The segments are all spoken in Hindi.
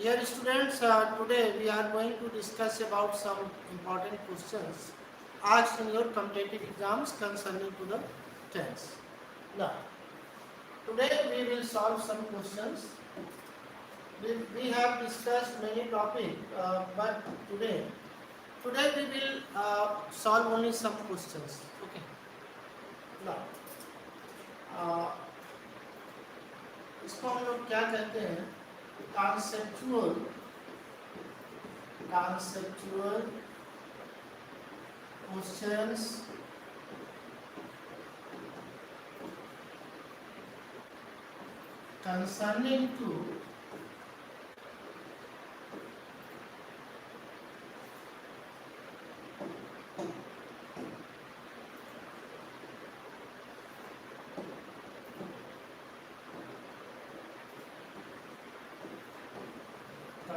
Dear students, today we are going to discuss about some important questions asked in your competitive exams concerning to the tense. Now, today we will solve some questions. We have discussed many topics, but today we will solve only some questions. Okay. Now, uh, इसको हम लोग क्या कहते हैं? Conceptual conceptual questions concerning to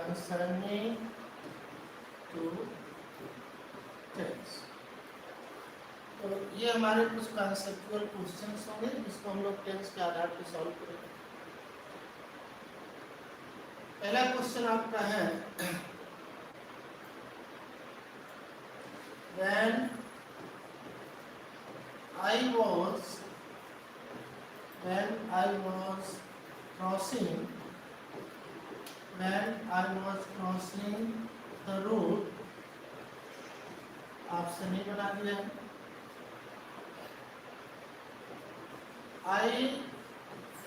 concerning to tense। तो ये हमारे कुछ कॉन्सेप्चुअल क्वेश्चंस होंगे जिसको हम लोग टेंस के आधार पर सॉल्व करेंगे। पहला क्वेश्चन आपका है when I was crossing the road, option नहीं बना दिया है। I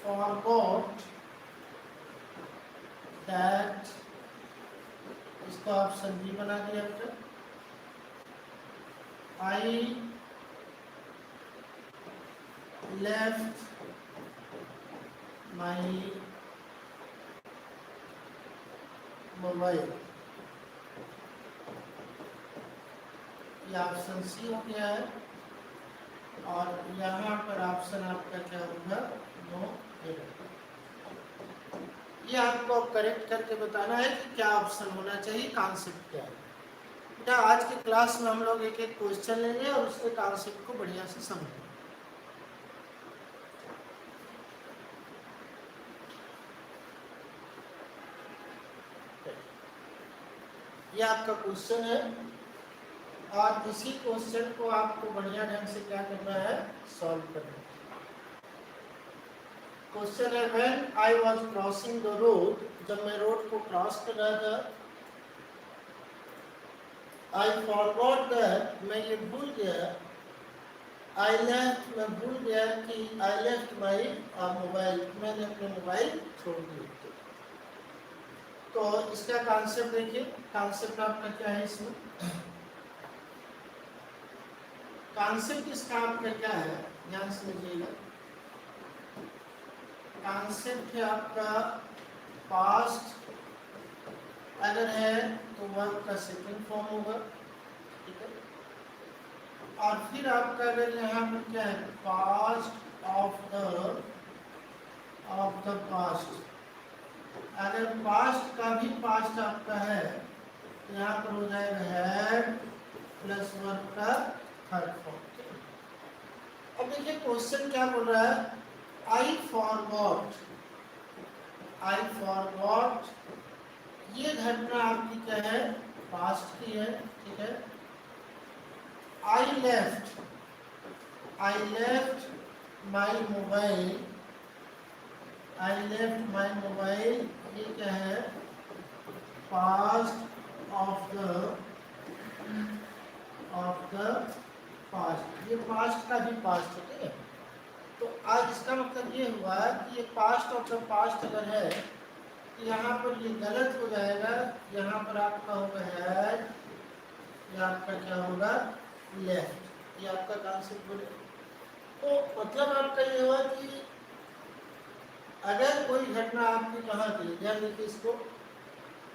forgot that, इसका ऑप्शन बी बना दिया है। I left my mobile, ये ऑप्शन सी हो गया है। और यहाँ पर ऑप्शन आपका क्या होगा? नो। ये आपको करेक्ट करके बताना है कि क्या ऑप्शन होना चाहिए, कॉन्सेप्ट क्या है। बेटा आज के क्लास में हम लोग एक एक क्वेश्चन लेंगे और उसके कॉन्सेप्ट को बढ़िया से समझेंगे। ये आपका क्वेश्चन है और इसी क्वेश्चन को आपको बढ़िया ढंग से क्या करना है? सॉल्व करना है। क्वेश्चन है when I was crossing the road, जब मैं रोड को क्रॉस कर रहा था, आई फॉरगॉट दैट, मैं ये भूल गया, आई लेफ्ट, मैं भूल गया कि आई लेफ्ट माई मोबाइल, मैंने अपने मोबाइल छोड़ दिया। तो इसका कॉन्सेप्ट देखिए, कॉन्सेप्ट आपका क्या है इसमें? कॉन्सेप्ट इसका आपका क्या है, ध्यान से लीजिएगा। कॉन्सेप्ट है आपका पास्ट अगर है तो वर्ब का सेकंड फॉर्म होगा, ठीक है। और फिर आपका अगर यहाँ पर क्या है, पास्ट ऑफ द पास्ट, अगर पास्ट का भी पास्ट आपका है तो यहाँ पर हो जाएगा हैड प्लस वर्ब का थर्ड फॉर्म। अब देखिए क्वेश्चन क्या बोल रहा है, आई फॉरगॉट, ये घटना आपकी क्या है? पास्ट की है, ठीक है। आई लेफ्ट माई मोबाइल, ये क्या है? पास्ट ऑफ द पास्ट, ये पास्ट का भी पास्ट है, ठीक है। तो आज इसका मतलब ये हुआ कि ये पास्ट ऑफ द पास्ट अगर है तो यहाँ पर ये गलत हो जाएगा, यहाँ पर आपका होगा हैड, ये आपका क्या होगा? लेफ्ट। ये आपका कॉन्सेप्ट बोले तो मतलब आपका ये हुआ कि अगर कोई घटना आपकी कहाँ थी, ध्यान देखिए इसको,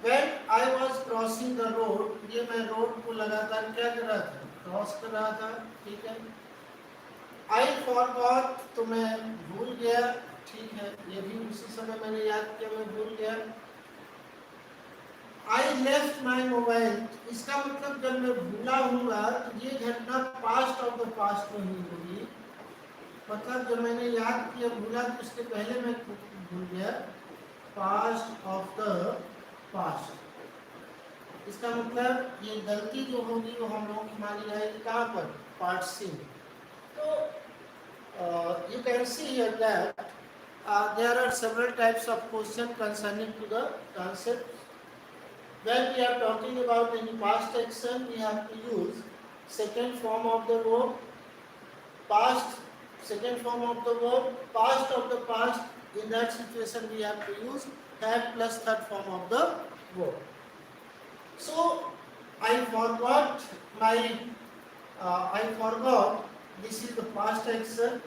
When I was crossing the road, ये मैं रोड को लगातार क्या कर रहा था? क्रॉस कर रहा था, ठीक है। I forgot, तो मैं भूल गया, ठीक है, ये भी उसी समय मैंने याद किया, मैं भूल गया। I left my mobile, इसका मतलब जब मैं भूला हूँगा तो ये घटना पास्ट ऑफ द पास्ट में हुई होगी, मतलब जब मैंने याद किया भूला तो उसके पहले मैं भूल गया, पास्ट ऑफ द इसका मतलब ये गलती जो होगी वो हम लोगों की मानी जाएगी कहाँ पर, पार्ट सी में। तो you can see here that there are several types of question concerning to the concept. When we are talking about any past action, we have to use second form of the verb, past, second form of the verb, past of the past. In that situation, we have to use have plus third form of the verb. So I forgot my, I forgot this is the past action,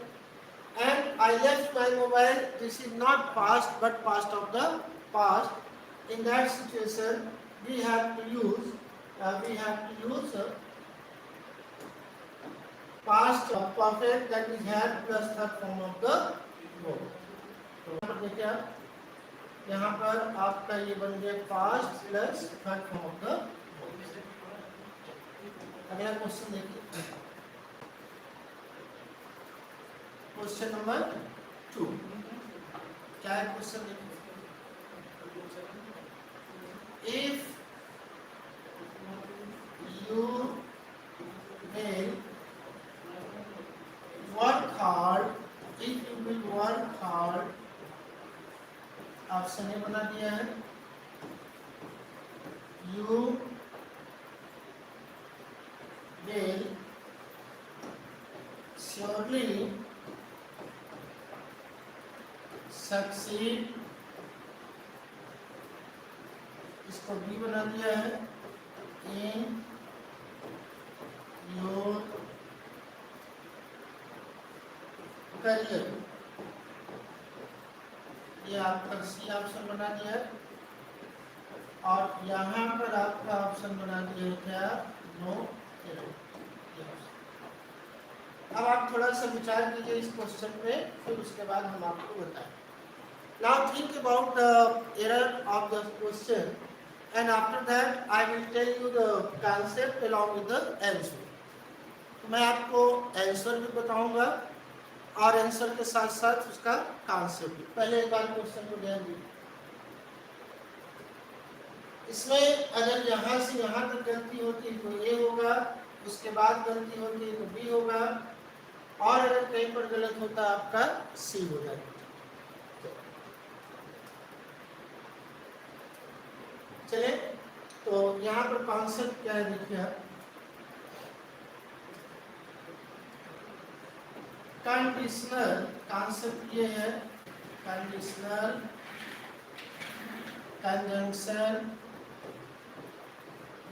and I left my mobile. This is not past but past of the past. In that situation, we have to use past perfect, that is had plus third form of the verb. तो यहाँ पर देखिए आप, यहाँ पर आपका ये बन गया past plus third form of the verb. अगला क्वेश्चन देखिए, क्वेश्चन नंबर 2। क्या है क्वेश्चन देखिए, if you will work hard, if you will work hard, option A बना दिया है, you will surely succeed, इसको बी बना दिया है, in your career, ये आपका सी ऑप्शन बना दिया है, और यहाँ पर आपका ऑप्शन बना दिया है क्या, नो एरर। अब आप थोड़ा सा विचार कीजिए इस क्वेश्चन पे, फिर उसके बाद हम आपको बताएं। Now think about the error of the question, and after that I will tell you the concept along with the answer. तो मैं आपको आंसर भी बताऊंगा और आंसर के साथ साथ उसका कॉन्सेप्ट भी। पहले एक बार क्वेश्चन को ध्यान दीजिए, इसमें अगर यहाँ से यहाँ तक गलती होती है तो ए होगा, उसके बाद गलती होती है तो बी होगा, और अगर कहीं पर गलत होता है आपका सी हो जाएगा। चले, तो यहाँ पर कॉन्सेप्ट क्या है देखिए आप, कंडीशनल कॉन्सेप्ट ये है, कंडीशनल कंजंक्शन,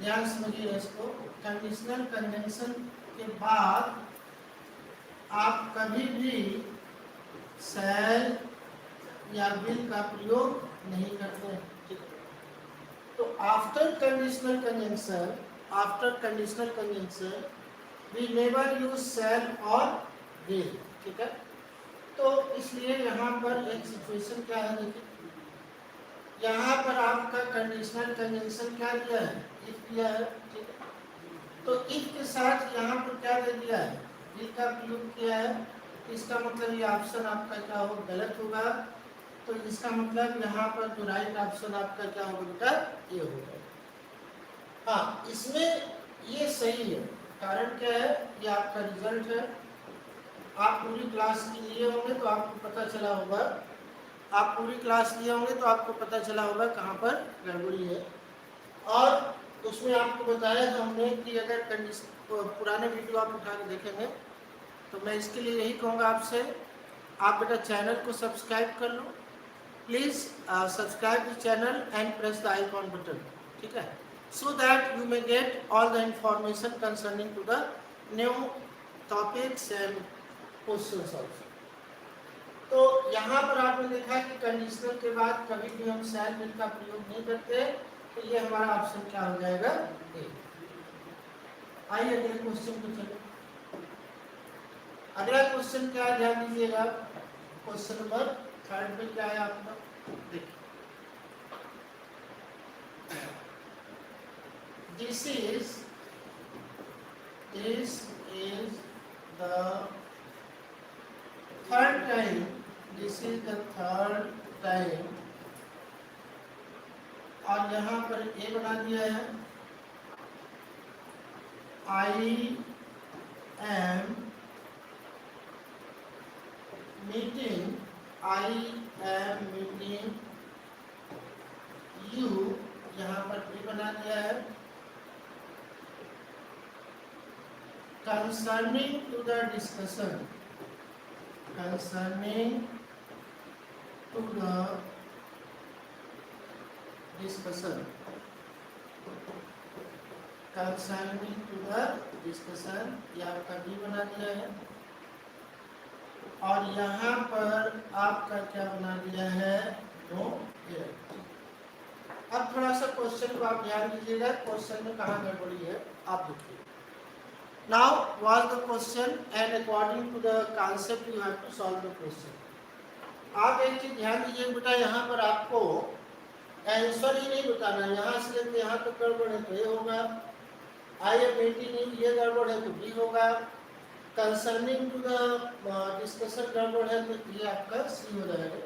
ध्यान समझिए इसको। कंडीशनल कंजंक्शन के बाद आप कभी भी शैल या विल का प्रयोग नहीं करते हैं, ठीक है। तो after conditional conjunction we never use shall और विल, ठीक है। तो इसलिए यहाँ पर एक सिचुएशन क्या है देखिए, यहाँ पर आपका कंडीशनल कंजंक्शन क्या दिया है, इफ दिया है, ठीक है। तो इफ के साथ यहाँ पर क्या दे दिया है, विल का प्रयोग किया है। इसका मतलब ये ऑप्शन आपका क्या हो, गलत होगा। तो इसका मतलब यहाँ पर जो राइट ऑप्शन आपका क्या होगा बेटा, ये होगा। हाँ, इसमें ये सही है, कारण क्या है, ये आपका रिजल्ट है। आप पूरी क्लास लिए होंगे तो आपको पता चला होगा, आप पूरी क्लास लिए होंगे तो आपको पता चला होगा कहाँ पर गड़बड़ी है। और उसमें आपको बताया हमने कि अगर कंडीशन, पुराने वीडियो आप उठा के देखेंगे, तो मैं इसके लिए यही कहूँगा आपसे, आप बेटा चैनल को सब्सक्राइब कर लो, please subscribe the channel and press the icon button, ठीक है, so that you may get all the information concerning to the new topics and questions also. तो यहाँ पर आपने देखा कि कंडीशनल के बाद कभी भी हम शैल विल का प्रयोग नहीं करते, तो ये हमारा ऑप्शन क्या हो जाएगा, ए। आइए अगले क्वेश्चन को चलो। अगला क्वेश्चन क्या है, ध्यान दीजिएगा, क्वेश्चन नंबर 3 पे क्या है आपका, देखिए, this is the third time, this is the third time, और यहाँ पर ए बना दिया है, I am meeting you, यहाँ पर भी बना दिया है। concerning to the discussion concerning to the discussion ये आपका भी बना दिया है। और यहाँ पर आपका क्या बना दिया है, नो एरर। अब थोड़ा सा क्वेश्चन को आप ध्यान दीजिएगा, क्वेश्चन में कहाँ गड़बड़ी है आप देखिए। Now was the question and according to the concept you have to solve the question। आप एक चीज ध्यान दीजिए बेटा, यहाँ पर आपको आंसर ही नहीं बताना, यहाँ से लेकर यहाँ तक गड़बड़ है तो ये होगा, आई एम मीटिंग यू ये गड़बड़ है तो बी होगा, कंसर्निंग टू द डिस्कशन गड़बड़ है तो ये आपका सी हो जाएगा।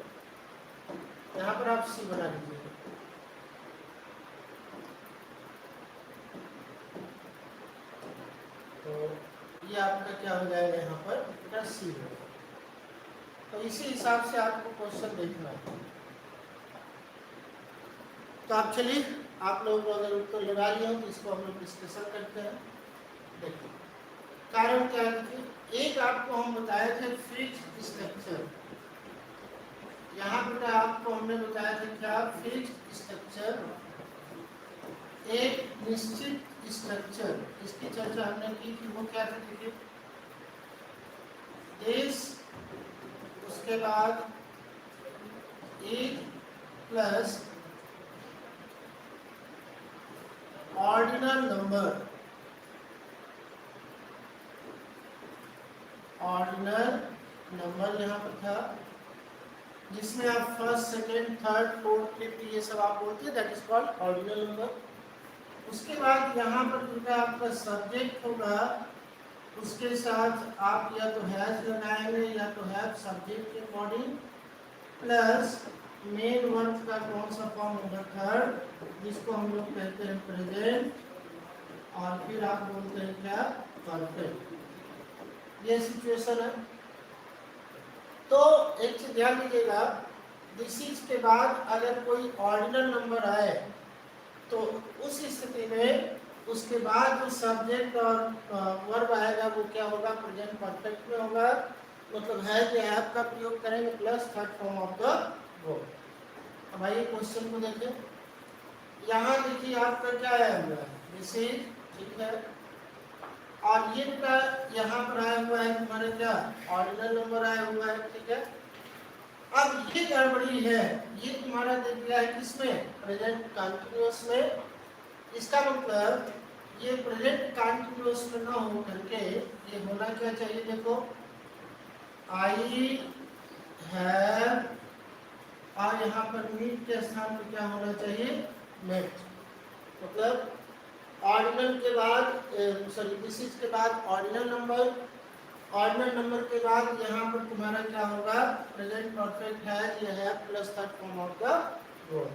यहाँ पर आप सी बना लीजिए। तो ये आपका क्या हो जाएगा, यहाँ पर बेटा सी होगा। तो इसी हिसाब से आपको क्वेश्चन देखना है। तो आप चलिए, आप लोग अगर उत्तर लगा लिए हो तो इसको हम लोग डिस्कशन करते हैं। देखिए कारण क्या है कि एक आपको हम बताए थे फिक्स्ड स्ट्रक्चर, यहाँ बेटा आपको हमने बताया था क्या, फिक्स्ड स्ट्रक्चर एक निश्चित स्ट्रक्चर, इसकी चर्चा हमने की थी। वो क्या था, देखिए देश, उसके बाद एक प्लस ऑर्डिनल नंबर, यहाँ पर था, जिसमें आप first second third fourth fifth ये सब आप बोलते हैं, that is called ordinal number. उसके बाद यहाँ पर जो आपका सब्जेक्ट होगा उसके साथ आप या तो हैज लगाएंगे या तो हैव सब्जेक्ट के अकॉर्डिंग, प्लस मेन वर्ब का कौन सा फॉर्म होगा, थर्ड, जिसको हम लोग कहते हैं प्रेजेंट, और फिर आप बोलते हैं क्या, परफेक्ट। ये सिचुएशन है। तो एक चीज ध्यान दीजिएगा, दिस इज के बाद अगर कोई ऑर्डिनल नंबर आए तो उस स्थिति में उसके बाद जो सब्जेक्ट और वर्ब आएगा वो क्या होगा, प्रेजेंट परफेक्ट में होगा, मतलब है कि हैव का प्रयोग करेंगे plus third form of the verb. अब आइए क्वेश्चन को देखें। यहाँ देखिए आपका क्या आया हुआ है, दिस इज, ठीक है, और ये का यहाँ पर आया हुआ है तुम्हारे क्या, ऑर्डिनल नंबर आया हुआ है, ठीक है। अब ये गड़बड़ी है, ये तुम्हारा देख गया है किसमें, प्रेजेंट कंटीन्यूअस में। इसका मतलब ये प्रेजेंट कंटीन्यूअस में ना हो करके ये होना क्या चाहिए, देखो आई हैव, और यहाँ पर मीट के स्थान पर क्या होना चाहिए, मेट। मतलब ऑर्डिनल के बाद, सॉरी दिस इज के बाद ऑर्डिनल नंबर के बाद यहाँ पर तुम्हारा क्या होगा, प्रेजेंट परफेक्ट है, ये है plus third form of the verb.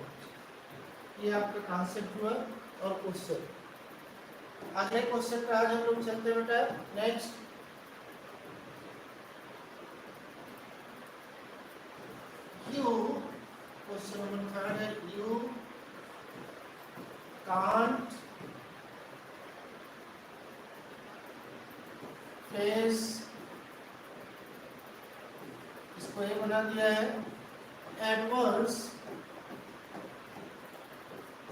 ये आपका कॉन्सेप्ट हुआ। और क्वेश्चन, अगले क्वेश्चन पे आज हम लोग चलते हैं बेटा। Next, you, question number third है, यू कांट फेस, इसको ये बना दिया है, एडवर्स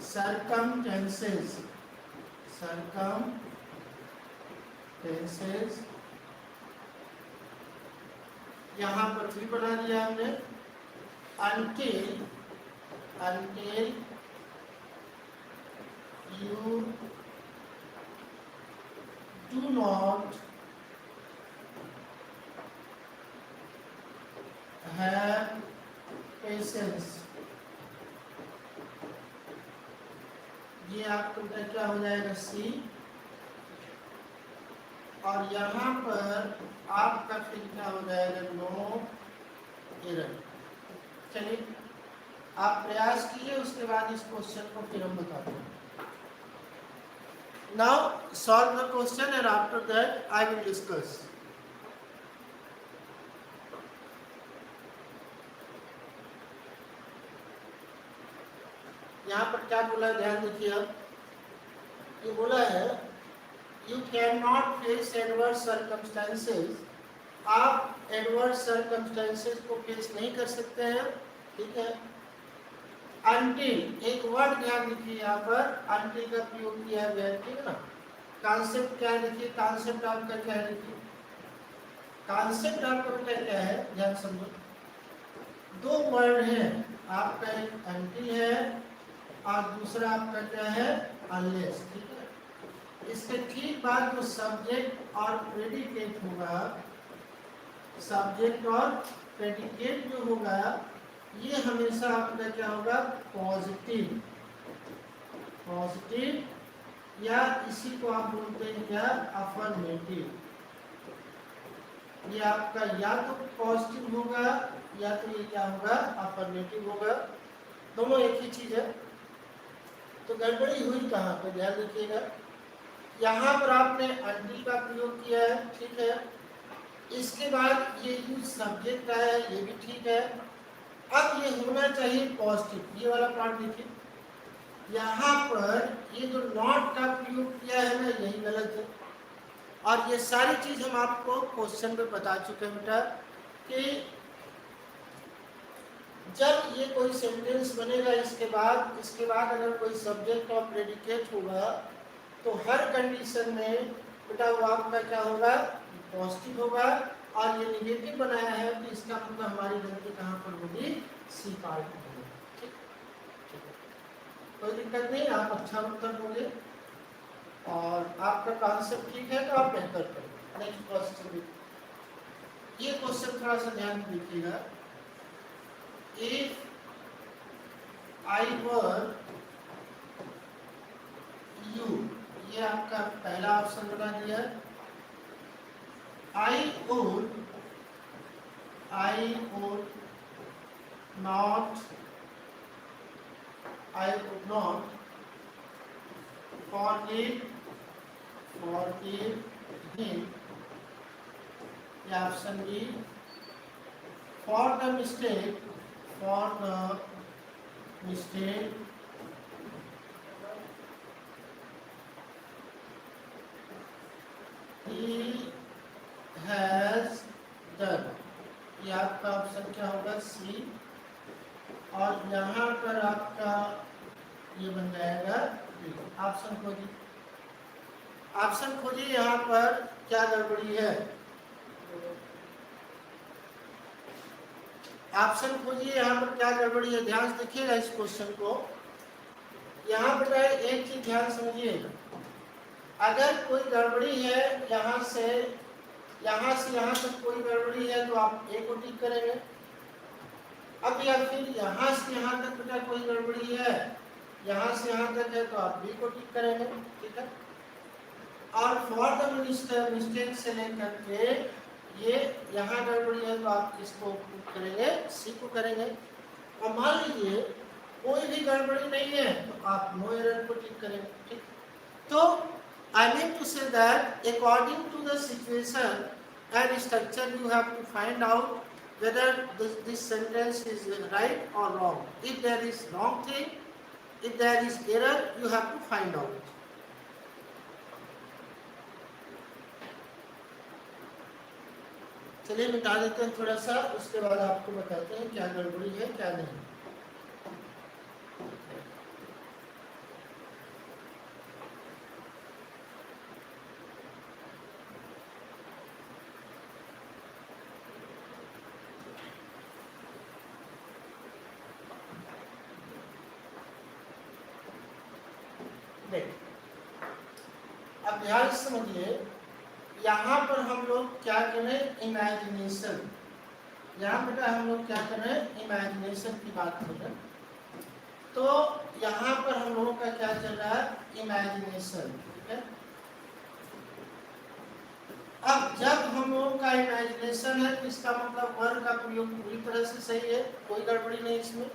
circumstances यहाँ पर भी बना दिया हमने, until you do not have patience, ये आपका क्या हो जाएगा, सी। और यहाँ पर आपका फिर क्या हो जाएगा, नो एरर। चलिए आप प्रयास कीजिए, उसके बाद इस क्वेश्चन को फिर हम बताते हैं। Now solve the question and after that I will discuss. यहाँ पर क्या बोला है ध्यान देखिए अब, ये बोला है you can not face adverse circumstances, आप एडवर्स सर्कमस्टेंसेस को फेस नहीं कर सकते हैं, ठीक है। अनटिल, एक वर्ड ध्यान देखिए यहाँ पर अनटिल का प्रयोग किया गया है, ठीक है ना। कॉन्सेप्ट क्या है देखिए, कॉन्सेप्ट आपका क्या है देखिए, कॉन्सेप्ट आपका बेटा क्या है ध्यान समझो, दो वर्ड हैं आपका, एक अनटिल है और दूसरा आपका क्या है अनलेस, ठीक है। इसके ठीक बाद जो सब्जेक्ट और प्रेडिकेट होगा, सब्जेक्ट और प्रेडिकेट जो होगा ये हमेशा आपका क्या होगा पॉजिटिव, पॉजिटिव या इसी को आप बोलते हैं क्या अफर्मेटिव। ये आपका या तो पॉजिटिव होगा या तो ये क्या होगा अफर्मेटिव होगा, दोनों एक ही चीज है। तो गड़बड़ी हुई कहाँ पे ध्यान देखिएगा, यहाँ पर आपने अनटिल का प्रयोग किया है, ठीक है। इसके बाद ये यूज सब्जेक्ट का है, ये भी ठीक है। अब ये होना चाहिए पॉजिटिव, ये वाला पार्ट देखिए, यहाँ पर ये जो नॉट का प्रयोग किया है ना यही गलत है। और ये सारी चीज हम आपको क्वेश्चन में बता चुके हैं बेटा कि जब ये कोई सेंटेंस बनेगा इसके बाद अगर कोई सब्जेक्ट और प्रेडिकेट होगा तो हर कंडीशन में बेटा वो आपका क्या होगा पॉजिटिव होगा। और ये निगेटिव बनाया है तो इसका मतलब हमारी गलती कहाँ पर होगी, सी पार्ट में होगी, ठीक, कोई दिक्कत नहीं, आप अच्छा उत्तर दोगे और आपका कॉन्सेप्ट ठीक है तो आप बेहतर करेंगे। नेक्स्ट क्वेश्चन, ये क्वेश्चन थोड़ा सा ध्यान दीजिएगा, इफ आई वर यू, ये आपका पहला ऑप्शन बना दिया है। I would not forgive him, ये option B, for the mistake he has done, ये आपका ऑप्शन क्या होगा सी। और यहाँ पर आपका ये बन जाएगा ऑप्शन खोजिए, ऑप्शन खोजिए यहाँ पर क्या गड़बड़ी है, ऑप्शन खोजिए यहाँ पर क्या गड़बड़ी है, ध्यान से देखिएगा इस क्वेश्चन को। यहाँ पर एक चीज ध्यान समझिए, अगर कोई गड़बड़ी है यहाँ से यहाँ तक कोई गड़बड़ी है तो आप ए को टिक करेंगे। अब या फिर यहाँ से यहाँ तक बेटा कोई गड़बड़ी है, यहाँ से यहाँ तक है तो आप बी को टिक करेंगे, ठीक है। और फॉर द मिस्टेक से लेकर के ये यहाँ गड़बड़ी है तो आप किसको टिक करेंगे, सी को करेंगे। और मान लीजिए कोई भी गड़बड़ी नहीं है तो आप नो एरर को टिक करेंगे, ठीक। तो I mean to say that according to the situation and structure you have to find out whether this sentence is right or wrong. If there is wrong thing, if there is error, you have to find out. चलिए मिटा देते हैं थोड़ा सा, उसके बाद आपको बताते हैं क्या गड़बड़ी है क्या नहीं। अब ध्यान से समझिए, यहाँ पर हम लोग क्या करें इमेजिनेशन, यहाँ बेटा हम लोग क्या करें इमेजिनेशन की बात कर रहे हैं। तो यहाँ पर हम लोगों का क्या चल रहा है इमेजिनेशन, ठीक है। अब जब हम लोगों का इमेजिनेशन है तो इसका मतलब वर्ड का प्रयोग पूरी तरह से सही है, कोई गड़बड़ी नहीं इसमें।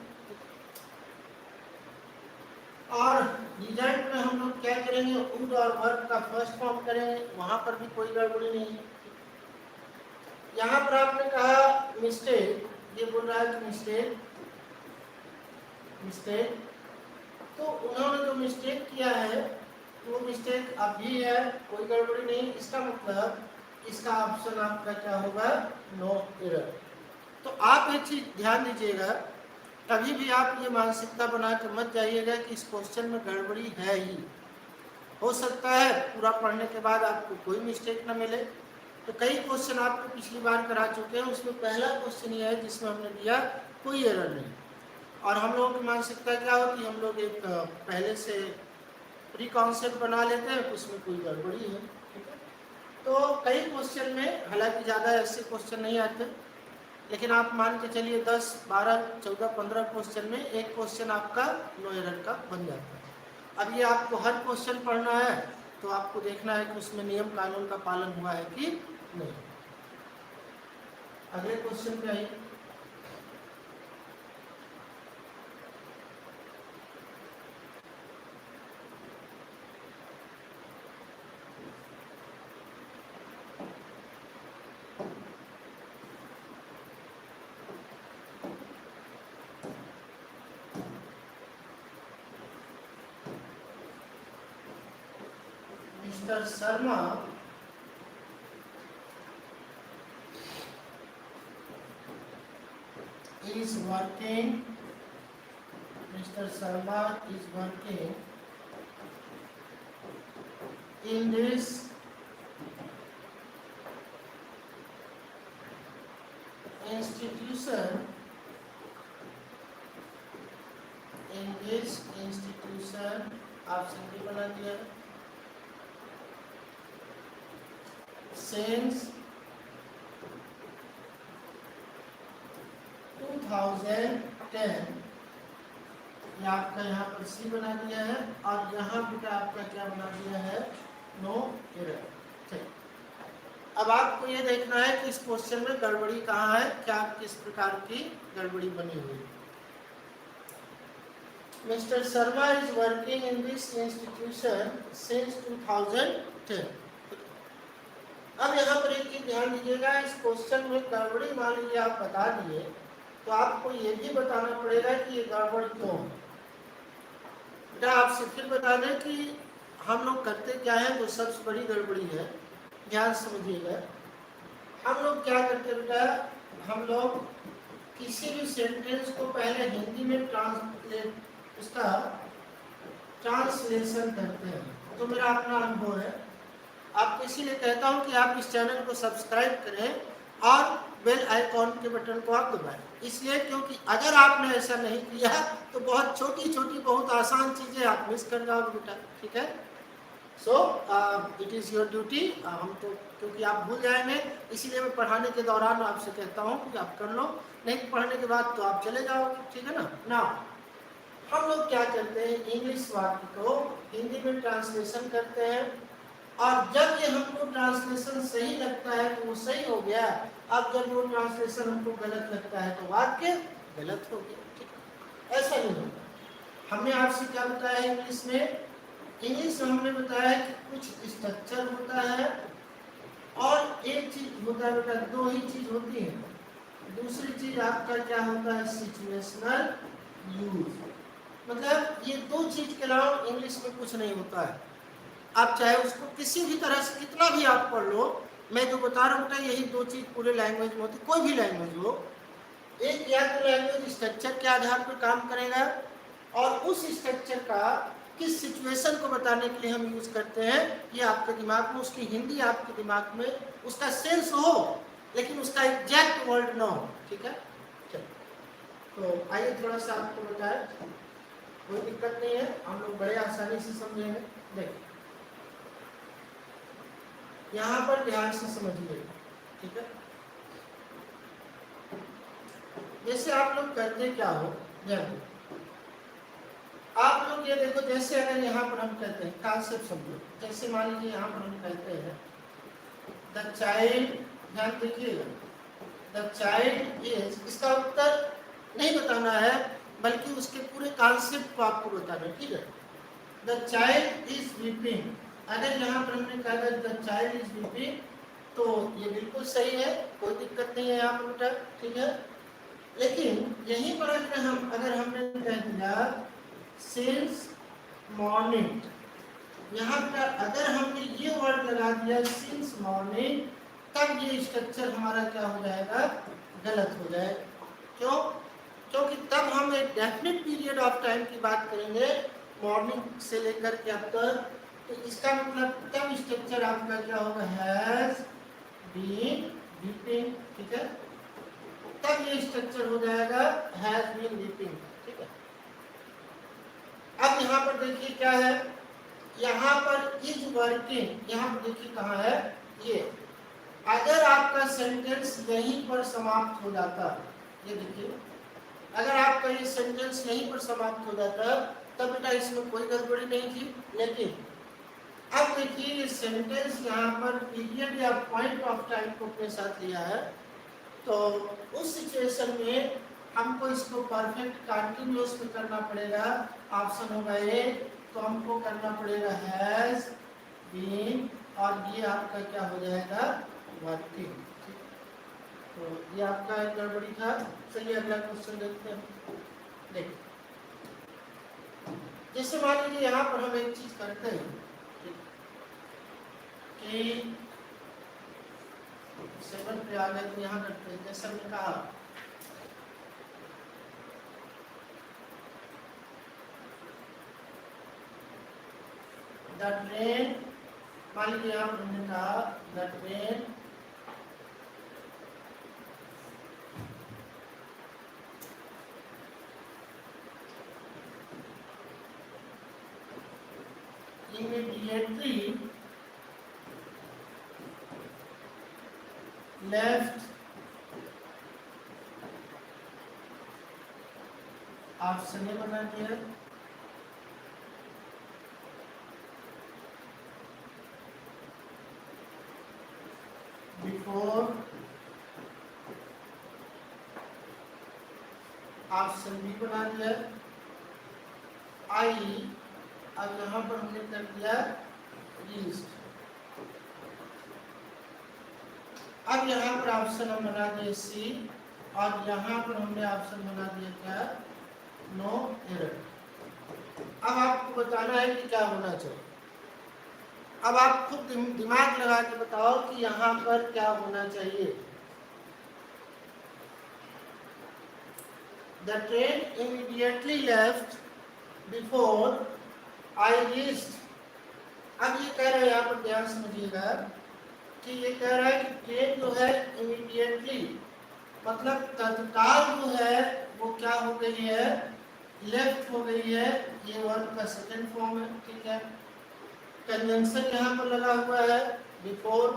और रिजल्ट में हम लोग क्या करेंगे, वुड और वर्ब का फर्स्ट फॉर्म करेंगे, वहां पर भी कोई गड़बड़ी नहीं है। यहाँ पर आपने कहा मिस्टेक, ये बोल रहा है कि मिस्टेक मिस्टेक, तो उन्होंने जो मिस्टेक किया है वो मिस्टेक अभी है, कोई गड़बड़ी नहीं। इसका मतलब इसका ऑप्शन आपका क्या होगा, नो एरर। तो आप एक चीज ध्यान दीजिएगा, कभी भी आप ये मानसिकता बना के मत जाइएगा कि इस क्वेश्चन में गड़बड़ी है ही। हो सकता है पूरा पढ़ने के बाद आपको कोई मिस्टेक ना मिले। तो कई क्वेश्चन आपको पिछली बार करा चुके हैं, उसमें पहला क्वेश्चन ये है जिसमें हमने दिया कोई एरर नहीं। और हम लोगों की मानसिकता क्या होती है, हम लोग एक पहले से प्री कॉन्सेप्ट बना लेते हैं, उसमें कोई गड़बड़ी है, ठीक है। तो कई क्वेश्चन में हालांकि ज़्यादा ऐसे क्वेश्चन नहीं आते, लेकिन आप मान के चलिए 10, 12, 14, 15 क्वेश्चन में एक क्वेश्चन आपका नो एरर का बन जाता है। अब ये आपको हर क्वेश्चन पढ़ना है तो आपको देखना है कि उसमें नियम कानून का पालन हुआ है कि नहीं। अगले क्वेश्चन पे आइए। Mr. Sharma is working. Mr. Sharma is working in this institution. In this institution, option भी बना दिया है। Since 2010, ये आपका यहाँ पर सी बना दिया है और यहाँ बेटा आपका क्या बना दिया है, नो एरर। ठीक, अब आपको ये देखना है कि इस क्वेश्चन में गड़बड़ी कहाँ है, क्या किस प्रकार की गड़बड़ी बनी हुई है। Mister Sharma is working in this institution since 2010। अब यहाँ पर एक चीज ध्यान दीजिएगा, इस क्वेश्चन में गड़बड़ी मान लीजिए आप बता दिए तो आपको ये भी बताना पड़ेगा कि ये गड़बड़ क्यों है। बेटा आपसे फिर बता दें कि हम लोग करते क्या है, जो सबसे बड़ी गड़बड़ी है, ध्यान समझिएगा। हम लोग क्या करते बेटा, हम लोग किसी भी सेंटेंस को पहले हिंदी में उसका ट्रांसलेशन करते हैं। तो मेरा अपना अनुभव है, आपको इसीलिए कहता हूं कि आप इस चैनल को सब्सक्राइब करें और बेल आइकॉन के बटन को आप दबाएं। इसलिए क्योंकि अगर आपने ऐसा नहीं किया तो बहुत छोटी छोटी बहुत आसान चीज़ें आप मिस कर जाओगे बेटा, ठीक है। So it is your duty. हम तो क्योंकि आप भूल जाएंगे इसीलिए मैं पढ़ाने के दौरान आपसे कहता हूँ कि आप कर लो, नहीं पढ़ने के बाद तो आप चले जाओगे, ठीक है ना। हम लोग क्या करते हैं, इंग्लिश वाक्य को हिंदी में ट्रांसलेशन करते हैं और जब ये हमको ट्रांसलेशन सही लगता है तो वो सही हो गया। अब जब वो ट्रांसलेशन हमको गलत लगता है तो वाक्य गलत हो गया, ठीक। ऐसा नहीं होता। हमने आपसे क्या बताया इंग्लिश में, इंग्लिश में हमने बताया कि कुछ स्ट्रक्चर होता है और एक चीज होता है बेटा, दो ही चीज होती है। दूसरी चीज आपका क्या होता है, सिचुएशनल यूज। मतलब ये दो चीज के अलावा इंग्लिश में कुछ नहीं होता है। आप चाहे उसको किसी भी तरह से कितना भी आप पढ़ लो, मैं जो बता रहा हूँ बेटा यही दो चीज पूरे लैंग्वेज में होती, कोई भी लैंग्वेज हो। एक या तो लैंग्वेज स्ट्रक्चर के आधार पर काम करेगा और उस स्ट्रक्चर का किस सिचुएशन को बताने के लिए हम यूज करते हैं, ये आपके दिमाग में, उसकी हिंदी आपके दिमाग में उसका सेंस हो लेकिन उसका एग्जैक्ट वर्ड ना हो, ठीक है। तो आइए थोड़ा सा आपको बताएं, कोई दिक्कत नहीं है, हम लोग बड़े आसानी से समझेंगे। देखिए यहाँ पर ध्यान से समझिए, ठीक है। जैसे आप लोग करते क्या हो, ध्यान आप लोग ये देखो, जैसे अगर यहाँ पर हम कहते हैं कॉन्सेप्ट समझो, जैसे मान लीजिए यहाँ पर हम कहते हैं द चाइल्ड, ध्यान देखिएगा, द चाइल्ड इज, इसका उत्तर नहीं बताना है बल्कि उसके पूरे कॉन्सेप्ट को आपको बताना है, ठीक है। The child is weeping. अगर यहाँ पर हमने कहा द चाइल्ड इज वीपिंग तो ये बिल्कुल सही है, कोई दिक्कत नहीं है यहाँ पर बेटा, ठीक है। लेकिन यहीं पर अगर हमने कह दिया सिंस मॉर्निंग, यहाँ पर अगर हमने ये वर्ड लगा दिया सिंस मॉर्निंग, तब ये स्ट्रक्चर हमारा क्या हो जाएगा, गलत हो जाएगा। क्यों? क्योंकि तब हम एक डेफिनेट पीरियड ऑफ टाइम की बात करेंगे मॉर्निंग से लेकर के अब तक, तो इसका मतलब तब स्ट्रक्चर आपका क्या होगा, हैज बीन वीपिंग, ठीक है। तब ये स्ट्रक्चर हो जाएगा हैज बीन वीपिंग, ठीक है। अब यहाँ पर देखिए क्या है, यहाँ पर इज वर्किंग, यहाँ पर देखिए कहाँ है ये, अगर आपका सेंटेंस यहीं पर समाप्त हो जाता, ये देखिए अगर आपका ये सेंटेंस यहीं पर समाप्त हो जाता तब बेटा इसमें कोई गड़बड़ी नहीं थी। लेकिन अब देखिए ये सेंटेंस यहाँ पर पीरियड या पॉइंट ऑफ टाइम को अपने साथ लिया है, तो उस सिचुएशन में हमको इसको परफेक्ट कंटिन्यूअस में करना पड़ेगा। ऑप्शन होगा ए, तो हमको करना पड़ेगा हैज बीन, और ये आपका क्या हो जाएगा, वर्किंग। तो ये आपका एक गड़बड़ी था। चलिए अगला क्वेश्चन देखते हैं। देखिए जैसे मान लीजिए यहाँ पर हम एक चीज करते हैं कि 7 पे आ गए, तो यहाँ करते हैं जैसे हमने कहा द ट्रेन, मान लीजिए यहाँ पर हमने कहा the train immediately left option A बना दिया, बिफोर ऑप्शन बी बना दिया, आई, अब यहाँ पर हमने कर दिया रीस्ट। अब यहाँ पर ऑप्शन हम बना दिए सी, और यहाँ पर हमने ऑप्शन बना दिया क्या, नो एरर। अब आपको बताना है कि क्या होना चाहिए। अब आप खुद दिमाग लगा के बताओ कि यहाँ पर क्या होना चाहिए। The train immediately left before I reached. अब ये कह रहा है, यहाँ पर ध्यान समझिएगा कि ये कह रहा है कि ट्रेन जो है इमीडिएटली मतलब तत्काल जो है वो क्या हो गई है, लेफ्ट हो गई है। ये वर्ब का सेकंड फॉर्म है, ठीक है। कंजंक्शन यहाँ पर लगा हुआ है बिफोर,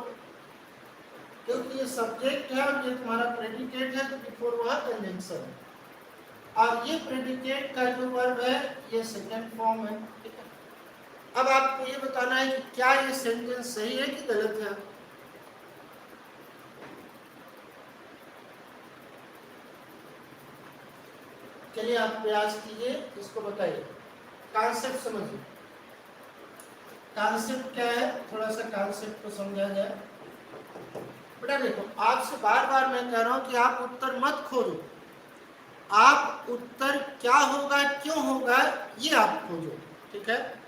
क्योंकि ये सब्जेक्ट है और ये तुम्हारा प्रेडिकेट है, तो बिफोर वह कंजंक्शन है, और ये प्रेडिकेट का जो वर्ब है ये सेकंड फॉर्म है, ठीक है। अब आपको ये बताना है कि क्या ये सेंटेंस सही है कि गलत है। चलिए आप प्रयास कीजिए, इसको बताइए, कॉन्सेप्ट समझिए। कॉन्सेप्ट क्या है, थोड़ा सा कॉन्सेप्ट को समझा जाए। बेटा देखो, आपसे बार बार मैं कह रहा हूं कि आप उत्तर मत खोजो, आप उत्तर क्या होगा क्यों होगा ये आप खोजो, ठीक है।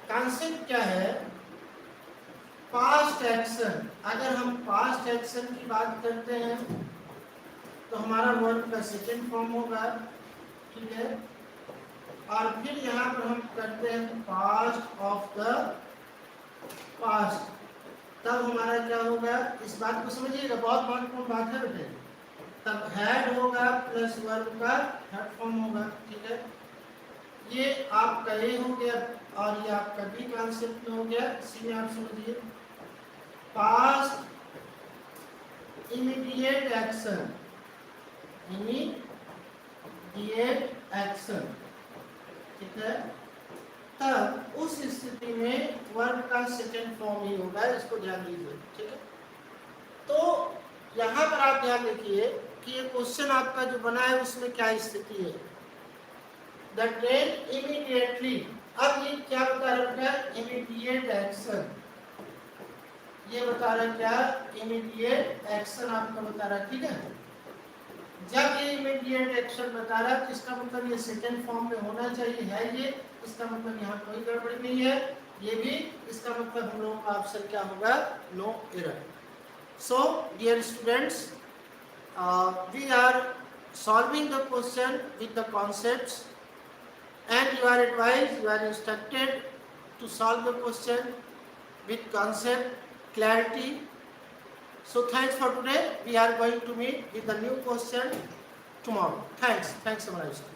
कॉन्सेप्ट क्या है, पास्ट एक्शन। अगर हम पास्ट एक्शन की बात करते हैं तो हमारा वर्ब का सेकंड फॉर्म होगा, ठीक है। और फिर यहाँ पर हम करते हैं पास्ट ऑफ द पास्ट, तब हमारा क्या होगा, इस बात को समझिएगा, बहुत महत्वपूर्ण बात है बेटे। तब हैड होगा प्लस वर्ब का थर्ड फॉर्म होगा, ठीक है। ये आपका ए हो गया और ये आपका बी कॉन्सेप्ट में हो गया। सी में आप समझिए, past immediate action, immediate action, ठीक है। तब उस स्थिति में वर्ब का सेकंड फॉर्म ही होगा, इसको ध्यान दीजिए, ठीक है। तो यहाँ पर आप ध्यान देखिए कि ये क्वेश्चन आपका जो बना है उसमें क्या स्थिति है। द ट्रेन इमीडिएटली, अब ये क्या बता रहा है, इमीडिएट एक्शन, ये बता रहा है क्या, इमीडिएट एक्शन आपका बता रहा है, ठीक है। जब ये इमीडिएट एक्शन बता रहा है तो इसका मतलब ये सेकंड फॉर्म में होना चाहिए, है ये, इसका मतलब यहाँ कोई गड़बड़ी नहीं है, ये भी, इसका मतलब हम लोगों का ऑप्शन क्या होगा, no error. So dear students, we are solving the question with the concepts, and you are advised, you are instructed to solve the question with concept clarity. So thanks for today. We are going to meet with the new question tomorrow. Thanks. Thanks, Amaraj.